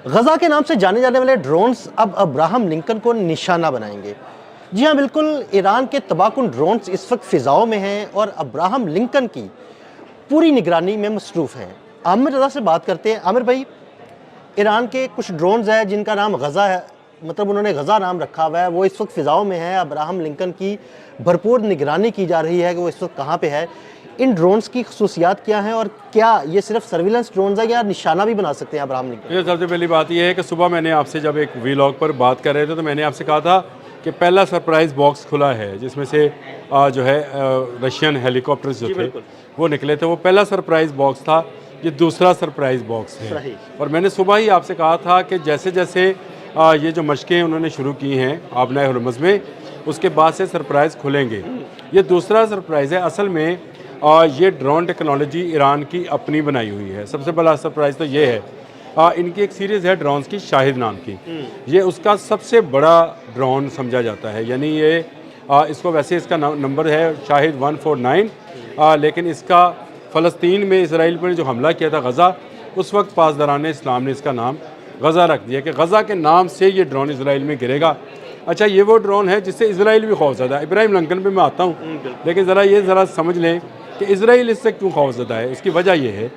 गजा के नाम से जाने जाने वाले ड्रोन्स अब अब्राहम लिंकन को निशाना बनाएंगे। जी हाँ, बिल्कुल, ईरान के तबाहकुन ड्रोन्स इस वक्त फ़िज़ाओं में हैं और अब्राहम लिंकन की पूरी निगरानी में मसरूफ़ हैं। आमिर रज़ा से बात करते हैं। आमिर भाई, ईरान के कुछ ड्रोन्स हैं जिनका नाम गज़ा है, मतलब उन्होंने गज़ा नाम रखा हुआ है, वो इस वक्त फ़िज़ाओं में है। अब्राहम लिंकन की भरपूर निगरानी की जा रही है कि वो इस वक्त कहाँ पे है। इन ड्रोन्स की खसूसियात क्या हैं और क्या ये सिर्फ सर्विलेंस ड्रोन्स है या निशाना भी बना सकते हैं अब्राहम लिंकन? ये सबसे पहली बात यह है कि सुबह मैंने आपसे जब एक वीलॉग पर बात कर रहे थे तो मैंने आपसे कहा था कि पहला सरप्राइज़ बॉक्स खुला है जिसमें से जो है रशियन हेलीकॉप्टर्स जो थे वो निकले थे। वो पहला सरप्राइज़ बॉक्स था, ये दूसरा सरप्राइज़ बॉक्स है। और मैंने सुबह ही आपसे कहा था कि जैसे जैसे ये जो मशक़ें उन्होंने शुरू की हैं आबनाए हुर्मुज़ में, उसके बाद से सरप्राइज़ खुलेंगे। ये दूसरा सरप्राइज़ है। असल में ये ड्रोन टेक्नोलॉजी ईरान की अपनी बनाई हुई है। सबसे बड़ा सरप्राइज़ तो ये है, इनकी एक सीरीज़ है ड्रोन्स की, शाहिद नाम की। ये उसका सबसे बड़ा ड्रोन समझा जाता है। यानी ये इसको वैसे इसका नंबर है शाहिद 149, लेकिन इसका फ़लस्तीन में इसराइल पर जो हमला किया था गज़ा, उस वक्त पासदारान इस्लाम ने इसका नाम गज़ा रख दिया कि गज़ा के नाम से ये ड्रोन इसराइल में गिरेगा। अच्छा, ये वो ड्रोन है जिससे इसराइल भी खौफज़दा है। इब्राहिम लिंकन पे मैं आता हूँ, लेकिन ज़रा समझ लें कि इसराइल इससे क्यों खौफज़दा है। इसकी वजह यह है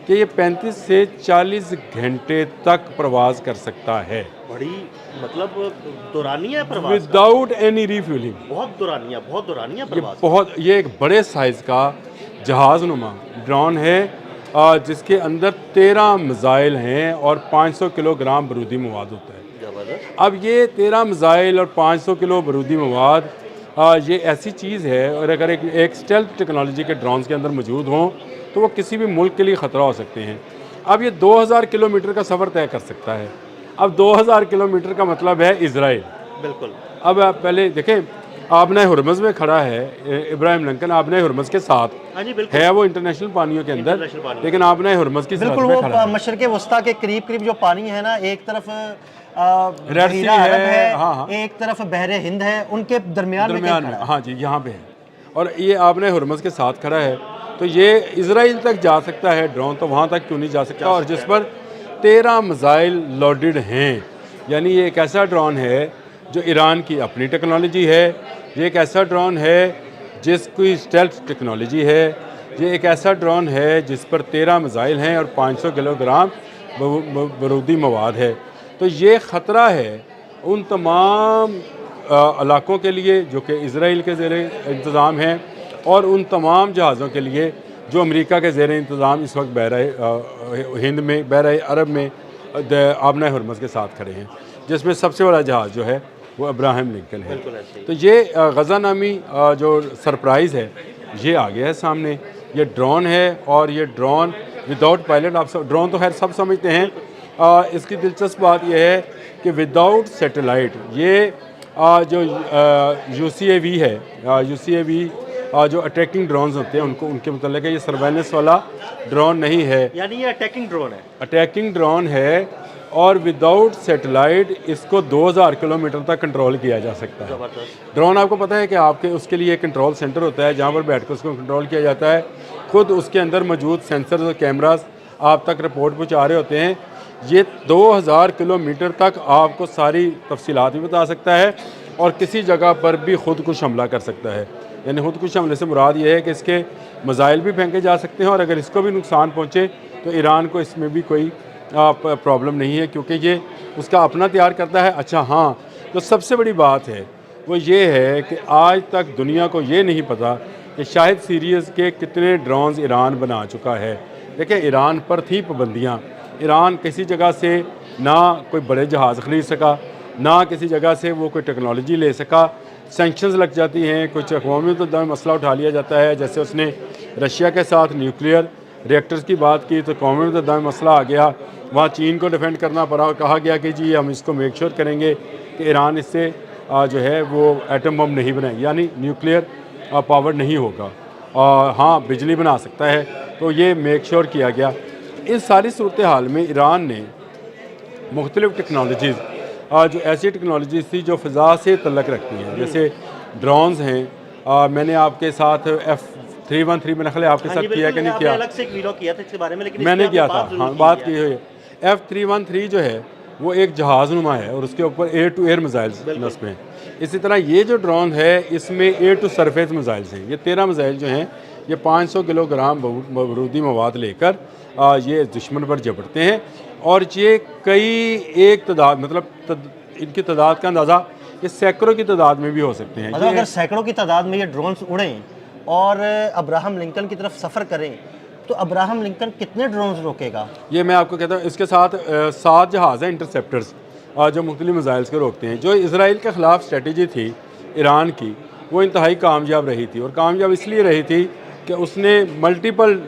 कि ये 35 से 40 घंटे तक प्रवास कर सकता है। बड़ी मतलब दुरानिया प्रवास विदाउट एनी रिफ्यूलिंग। बहुत दुरानिया प्रवास। ये एक बड़े साइज़ का जहाज़ नुमा ड्रोन है जिसके अंदर 13 मिसाइल हैं और 500 किलोग्राम बारूदी मवाद होता है। अब ये 13 मिसाइल और 500 किलो बारूदी मवाद, ये ऐसी चीज़ है, और अगर एक स्टेल्थ टेक्नोलॉजी के ड्रोन्स के अंदर मौजूद हों तो वो किसी भी मुल्क के लिए ख़तरा हो सकते हैं। अब ये 2000 किलोमीटर का सफ़र तय कर सकता है। अब 2000 किलोमीटर का मतलब है इसराइल। बिल्कुल। अब आप पहले देखें, आबनाए हुर्मुज़ में खड़ा है इब्राहिम लिंकन, आबनाए हुर्मुज़ के साथ है, वो इंटरनेशनल पानियों के अंदर, लेकिन आबनाए हुर्मुज़ की बिल्कुल वो मशरक़े वस्ता के करीब जो पानी है ना, एक तरफ रेड सी है, हाँ, एक तरफ बहरे हिंद है, उनके दरमियान में हाँ जी, यहाँ पे है। और ये आबनाए हुर्मुज़ के साथ खड़ा है, तो ये इसराइल तक जा सकता है ड्रोन, तो वहाँ तक क्यों नहीं जा सकता। और जिस पर 13 मिसाइल लोडेड हैं। यानी ये एक ऐसा ड्रोन है जो ईरान की अपनी टेक्नोलॉजी है। ये एक ऐसा ड्रोन है जिसकी स्टेल्थ टेक्नोलॉजी है। ये एक ऐसा ड्रोन है जिस पर 13 मिसाइल हैं और 500 किलोग्राम बारूदी मवाद है। तो ये ख़तरा है उन तमाम इलाक़ों के लिए जो कि इसराइल के ज़ेरे इंतज़ाम हैं, और उन तमाम जहाज़ों के लिए जो अमेरिका के ज़ेरे इंतज़ाम इस वक्त बहरा हिंद में, बहरा अरब में आबनाए हुर्मुज़ के साथ खड़े हैं, जिसमें सबसे बड़ा जहाज़ जो है वो अब्राहम लिंकन है। तो ये गज़ा नामी जो सरप्राइज़ है ये आ गया है सामने। ये ड्रोन है, और ये ड्रोन विदाउट पायलट, आप सब ड्रोन तो खैर सब समझते हैं। इसकी दिलचस्प बात यह है कि विदाउट सैटेलाइट ये जो UCAV है, UCAV जो अटैकिंग ड्रोन्स होते हैं उनके मतलब है ये सर्वेलेंस वाला ड्रोन नहीं है। यानी ये अटैकिंग ड्रोन है। अटैकिंग ड्रोन है, और विदाउट सैटेलाइट इसको 2000 किलोमीटर तक कंट्रोल किया जा सकता है। ड्रोन आपको पता है कि आपके उसके लिए एक कंट्रोल सेंटर होता है जहाँ पर बैठ कर उसको कंट्रोल किया जाता है। खुद उसके अंदर मौजूद सेंसर्स और कैमरास आप तक रिपोर्ट पहुँचा रहे होते हैं। ये 2000 किलोमीटर तक आपको सारी तफसीलात भी बता सकता है, और किसी जगह पर भी खुदकुश हमला कर सकता है। यानी खुदकुश हमले से मुराद ये है कि इसके मिसाइल भी फेंके जा सकते हैं, और अगर इसको भी नुकसान पहुँचे तो ईरान को इसमें भी कोई प्रॉब्लम नहीं है, क्योंकि ये उसका अपना तैयार करता है। अच्छा हाँ, तो सबसे बड़ी बात है वो ये है कि आज तक दुनिया को ये नहीं पता कि शाहिद सीरीज़ के कितने ड्रोन्स ईरान बना चुका है। देखिए, ईरान पर थी पाबंदियाँ। ईरान किसी जगह से ना कोई बड़े जहाज़ ख़रीद सका, ना किसी जगह से वो कोई टेक्नोलॉजी ले सका। सैंक्शंस लग जाती हैं, कुछ अक़वाम मुत्तहिदा में मसला उठा लिया जाता है। जैसे उसने रशिया के साथ न्यूक्लियर रिएक्टर्स की बात की तो अक़वाम मुत्तहिदा में मसला आ गया, वहाँ चीन को डिफेंड करना पड़ा, और कहा गया कि जी हम इसको मेक श्योर करेंगे कि ईरान इससे जो है वो एटम बम नहीं बनाएगी, यानी न्यूक्लियर पावर नहीं होगा, और हाँ बिजली बना सकता है। तो ये मेक श्योर किया गया। इस सारी सूरत हाल में ईरान ने मुख्तलिफ़ टेक्नोलॉजीज़, जो ऐसी टेक्नोलॉजीज़ थी जो फ़िज़ा से तल्लुक़ रखती हैं, जैसे ड्रोन्स हैं। मैंने आपके साथ F313 मैंने ख्याल आपके साथ किया कि नहीं किया, अलग से एक वीडियो किया था इसके बारे में, लेकिन मैंने किया था, हाँ बात की हुई है। F313 जो है वो एक जहाज़ नुमा है और उसके ऊपर एयर टू एयर मिसाइल नस्ब हैं। इसी तरह ये जो ड्रोन है इसमें एयर टू सरफेस मिसाइल्स हैं। ये 13 मिसाइल जो हैं ये 500 किलोग्राम बारूदी मवाद लेकर ये दुश्मन पर झपटते हैं और ये कई एक तादाद मतलब इनकी तादाद का अंदाज़ा ये सैकड़ों की तादाद में भी हो सकते हैं। मतलब अगर सैकड़ों की तादाद में ये ड्रोन्स उड़ें और अब्राहम लिंकन की तरफ सफ़र करें तो अब्राहम लिंकन कितने ड्रोन्स रोकेगा? ये मैं आपको कहता हूँ, इसके साथ 7 जहाज़ हैं इंटरसेप्टर्स जो मुख्तलिफ मिसाइल्स को रोकते हैं। जो इसराइल के ख़िलाफ़ स्ट्रेटजी थी ईरान की वो इंतहाई कामयाब रही थी और कामयाब इसलिए रही थी कि उसने मल्टीपल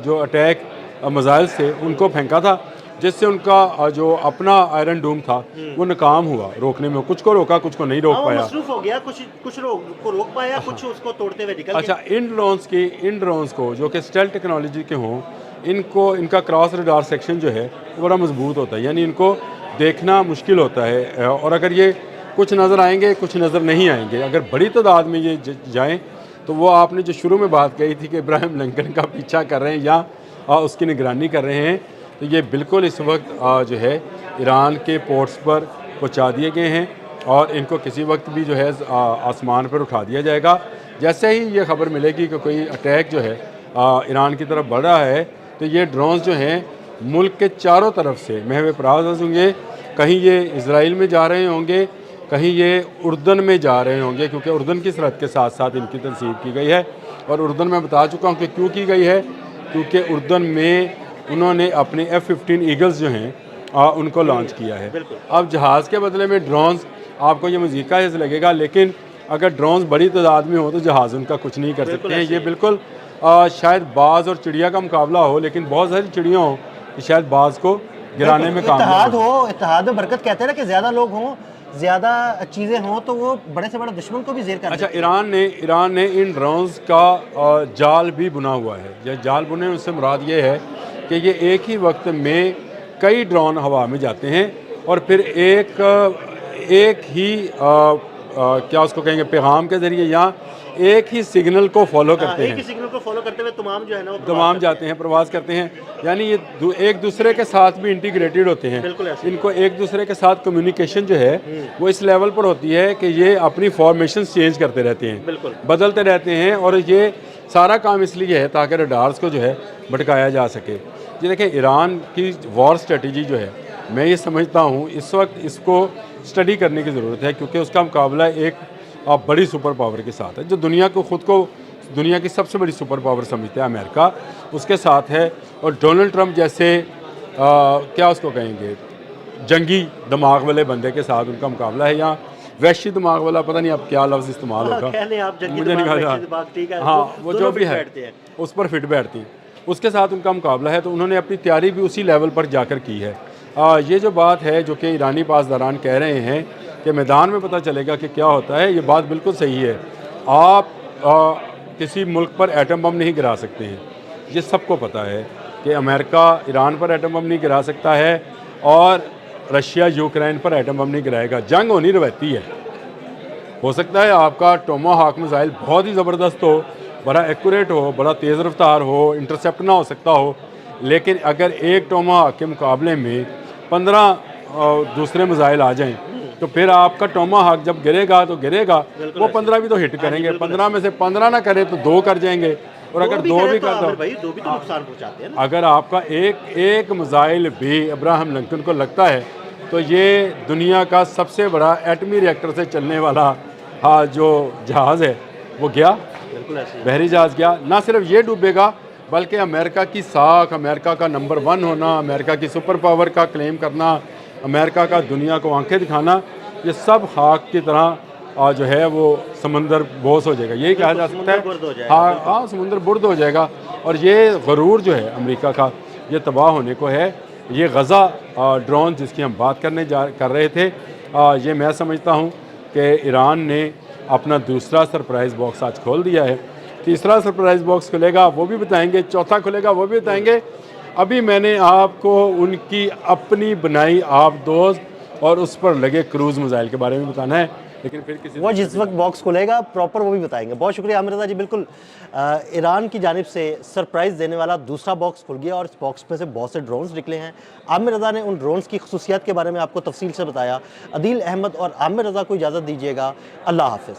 जो अटैक मिसाइल्स थे उनको फेंका था, जिससे उनका जो अपना आयरन डूम था वो नाकाम हुआ रोकने में। कुछ को रोका, कुछ को नहीं रोक पाया, मसरूफ हो गया, कुछ को रोक पाया, कुछ उसको तोड़ते हुए निकल अच्छा इन ड्रोन्स को जो कि स्टेल्थ टेक्नोलॉजी के हों इनका क्रॉस रडार सेक्शन जो है वो बड़ा मजबूत होता है, यानी इनको देखना मुश्किल होता है और अगर ये कुछ नज़र आएंगे कुछ नज़र नहीं आएंगे। अगर बड़ी तादाद में ये जाएँ तो वो आपने जो शुरू में बात कही थी कि इब्राहिम लिंकन का पीछा कर रहे हैं या उसकी निगरानी कर रहे हैं, तो ये बिल्कुल इस वक्त जो है ईरान के पोर्ट्स पर पहुंचा दिए गए हैं और इनको किसी वक्त भी जो है आसमान पर उठा दिया जाएगा। जैसे ही ये खबर मिलेगी कि कोई अटैक जो है ईरान की तरफ बढ़ रहा है तो ये ड्रोन्स जो हैं मुल्क के चारों तरफ से महवे पराज होंगे। कहीं ये इसराइल में जा रहे होंगे, कहीं ये उर्दन में जा रहे होंगे, क्योंकि उर्दन की सरहद के साथ साथ इनकी तनसीब की गई है। और उर्दन में बता चुका हूँ कि क्यों की गई है, क्योंकि उर्दन में उन्होंने अपने F-15 ईगल्स जो हैं उनको लॉन्च किया है। अब जहाज़ के बदले में ड्रोन्स, आपको ये मज़ीद का हिस्सा लगेगा, लेकिन अगर ड्रोन्स बड़ी तादाद में हो तो जहाज़ उनका कुछ नहीं कर सकते हैं। ये बिल्कुल शायद बाज़ और चिड़िया का मुकाबला हो, लेकिन बहुत सारी चिड़िया हों कि शायद बाज़ को गिराने में कामयाब हो। इत्तेहाद में बरकत कहते हैं ना कि ज़्यादा लोग हों, ज़्यादा चीज़ें हों तो वो बड़े से बड़ा दुश्मन को भी ज़ेर कर। अच्छा, ईरान ने इन ड्रोन्स का जाल भी बुना हुआ है। यह जाल बुने उससे मुराद ये है कि ये एक ही वक्त में कई ड्रोन हवा में जाते हैं और फिर एक ही क्या उसको कहेंगे पैगाम के ज़रिए या एक ही सिग्नल को फॉलो करते हैं। एक ही सिग्नल को फॉलो करते हुए तमाम जो है ना वो तमाम जाते हैं, प्रवास करते हैं, यानी ये एक दूसरे के साथ भी इंटीग्रेटेड होते हैं। इनको एक दूसरे के साथ कम्युनिकेशन जो है वो इस लेवल पर होती है कि ये अपनी फॉर्मेशन चेंज करते रहते हैं, बदलते रहते हैं और ये सारा काम इसलिए है ताकि रडार्स को जो है भटकाया जा सके। ये देखिए, ईरान की वॉर स्ट्रेटजी जो है मैं ये समझता हूँ इस वक्त इसको स्टडी करने की ज़रूरत है, क्योंकि उसका मुकाबला एक बड़ी सुपर पावर के साथ है जो दुनिया की सबसे बड़ी सुपर पावर समझते हैं अमेरिका, उसके साथ है। और डोनाल्ड ट्रंप जैसे क्या उसको कहेंगे जंगी दिमाग वाले बंदे के साथ उनका मुकाबला है, या वैश्य दिमाग वाला, पता नहीं अब क्या लफ्ज़ इस्तेमाल होगा, मुझे नहीं कहा। हाँ, वो जो भी है उस पर फिट बैठती, उसके साथ उनका मुकाबला है। तो उन्होंने अपनी तैयारी भी उसी लेवल पर जाकर की है। ये जो बात है जो कि ईरानी पासदारान कह रहे हैं कि मैदान में पता चलेगा कि क्या होता है, ये बात बिल्कुल सही है। आप किसी मुल्क पर एटम बम नहीं गिरा सकते हैं, ये सबको पता है कि अमेरिका ईरान पर एटम बम नहीं गिरा सकता है और रशिया यूक्रेन पर एटम बम नहीं गिराएगा। जंग होनी रवायती है। हो सकता है आपका टोमाहॉक मिसाइल बहुत ही ज़बरदस्त हो, बड़ा एक्यूरेट हो, बड़ा तेज़ रफ्तार हो, इंटरसेप्ट ना हो सकता हो, लेकिन अगर एक टोमाहॉक के मुकाबले में 15 दूसरे मिसाइल आ जाएं तो फिर आपका टोमाहॉक जब गिरेगा तो गिरेगा, वो 15 भी तो हिट करेंगे, 15 में से 15 ना करे तो 2 कर जाएंगे, और अगर 2 भी कर दो तो नुकसान पहुंचाते हैं ना। अगर आपका एक मिसाइल भी इब्राहिम लिंकन को लगता है तो ये दुनिया का सबसे बड़ा एटमी रिएक्टर से चलने वाला जो जहाज़ है वो गया, बहरी जहाज़ गया। ना सिर्फ ये डूबेगा बल्कि अमेरिका की साख, अमेरिका का नंबर 1 होना, अमेरिका की सुपर पावर का क्लेम करना, अमेरिका का दुनिया को आंखें दिखाना, ये सब खाक की तरह जो है वो समंदर बोस हो जाएगा, यही कहा जा सकता है। हाँ, समुंदर बुर्द हो जाएगा। और ये गरूर जो है अमेरिका का, ये तबाह होने को है। ये गज़ा ड्रोन जिसकी हम बात कर रहे थे, ये मैं समझता हूँ कि ईरान ने अपना दूसरा सरप्राइज़ बॉक्स आज खोल दिया है। तीसरा सरप्राइज़ बॉक्स खुलेगा वो भी बताएंगे, चौथा खुलेगा वो भी बताएंगे। अभी मैंने आपको उनकी अपनी बनाई आप दोस्त और उस पर लगे क्रूज़ मिसाइल के बारे में बताना है। लेकिन फिर किसी वो जिस वक्त बॉक्स खुलेगा प्रॉपर वो भी बताएंगे। बहुत शुक्रिया आमिर रज़ा जी। बिल्कुल ईरान की जानिब से सरप्राइज़ देने वाला दूसरा बॉक्स खुल गया और इस बॉक्स में से बहुत से ड्रोन्स निकले हैं। आमिर रज़ा ने उन ड्रोन्स की खसूसियात के बारे में आपको तफसील से बताया। अदील अहमद और आमिर रज़ा को इजाज़त दीजिएगा। अल्लाह हाफ़िज़।